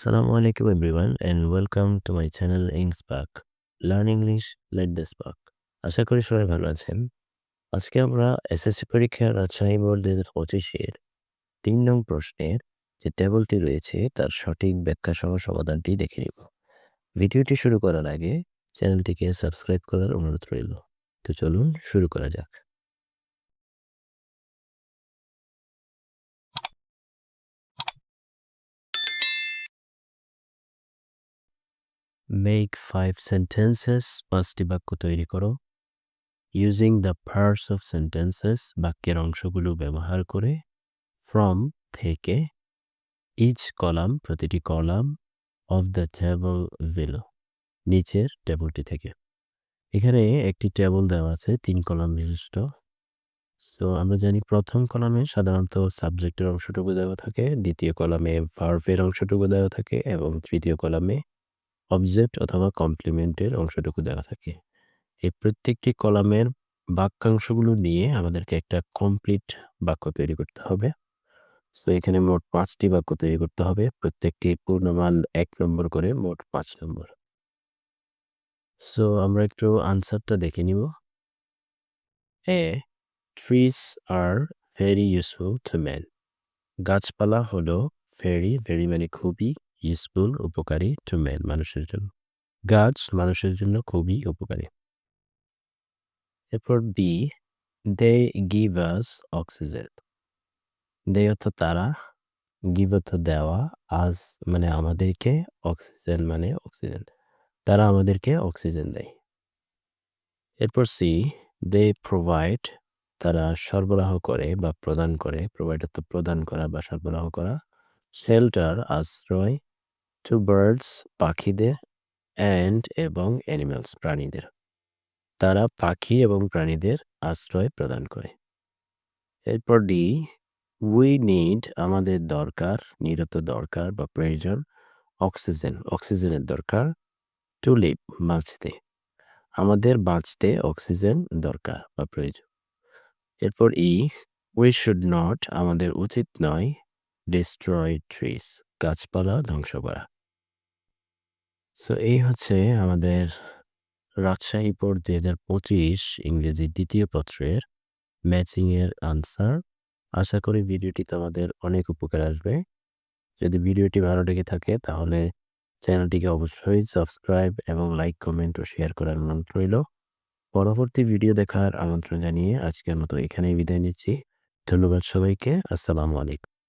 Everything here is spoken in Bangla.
Assalamu alaikum everyone and welcome to my channel Inkspark. Learn English, let the spark. আশা করি সবাই ভালো আছেন। আজকে আমরা এসএসসি পরীক্ষার রাজশাহী বোর্ড 2025-এর ৩ নং প্রশ্নের যে টেবলটি রয়েছে তার সঠিক ব্যাখ্যা সহ সমাধানটি দেখে নিব। ভিডিওটি শুরু করার আগে চ্যানেলটিকে সাবস্ক্রাইব করার অনুরোধ রইল। তো চলুন শুরু করা যাক। Make 5 sentences, 5টি বাক্য তৈরি করো। Using the parts of sentences, বাক্যের অংশগুলো ব্যবহার করে। From, থেকে। Each column, প্রতিটি column. Of the table below, নিচের টেবলটি থেকে। এখানে একটি টেবল দেওয়া আছে 3 কলাম বিশিষ্ট। সো আমরা জানি প্রথম কলামে সাধারণত সাবজেক্টের অংশটুকু দেওয়া থাকে, দ্বিতীয় কলামে ভার্বের অংশটুকু দেওয়া থাকে এবং তৃতীয় কলামে অবজেক্ট অথবা কমপ্লিমেন্টের অংশটুকু দেওয়া থাকে। এই প্রত্যেকটি কলামের বাক্যাংশগুলো নিয়ে আমাদেরকে একটা কমপ্লিট বাক্য তৈরি করতে হবে। সো এখানে মোট 5টি বাক্য তৈরি করতে হবে, প্রত্যেকটি পূর্ণমান 1 নম্বর করে, মোট 5 নম্বর। সো আমরা একটু আনসারটা দেখে নিব। A, trees are very useful to man. গাছপালা হলো ভেরি মানে খুবই, ইউজফুল উপকারী, টু ম্যান মানুষের জন্য। গাছ মানুষের জন্য খুবই উপকারী। এরপর B, they give us oxygen. They অর্থ তারা, গিভ অর্থ দেওয়া, আজ মানে আমাদেরকে, অক্সিজেন মানে অক্সিজেন, তারা আমাদেরকে অক্সিজেন দেয়। এরপর সি, দে প্রোভাইড, তারা সরবরাহ করে বা প্রদান করে, প্রোভাইড অর্থ প্রদান করা বা সরবরাহ করা, শেল্টার আশ্রয়, টু বার্ডস পাখিদের, অ্যান্ড এবং অ্যানিমালস প্রাণীদের, তারা পাখি এবং প্রাণীদের আশ্রয় প্রদান করে। এরপর ডি, উই নিড আমাদের দরকার, নিরত দরকার বা প্রয়োজন, অক্সিজেন অক্সিজেনের দরকার, টু লিভ বাঁচতে, আমাদের বাঁচতে অক্সিজেন দরকার বা প্রয়োজন। এরপর ই, উই শুড নট আমাদের উচিত নয়, ডিস্ট্রয় ট্রিজ গাছপালা ধ্বংস করা। সো এই হচ্ছে আমাদের রাজশাহী বোর্ড 2025 ইংরেজি দ্বিতীয় পত্রের ম্যাচিংয়ের আনসার। আশা করি ভিডিওটি তোমাদের অনেক উপকার আসবে। যদি ভিডিওটি ভালো লেগে থাকে তাহলে চ্যানেলটিকে অবশ্যই সাবস্ক্রাইব এবং লাইক, কমেন্ট ও শেয়ার করার অনুরোধ রইল। পরবর্তী ভিডিও দেখার আমন্ত্রণ জানিয়ে আজকের মতো এখানেই বিদায় নিচ্ছি। ধন্যবাদ সবাইকে। আসসালামু আলাইকুম।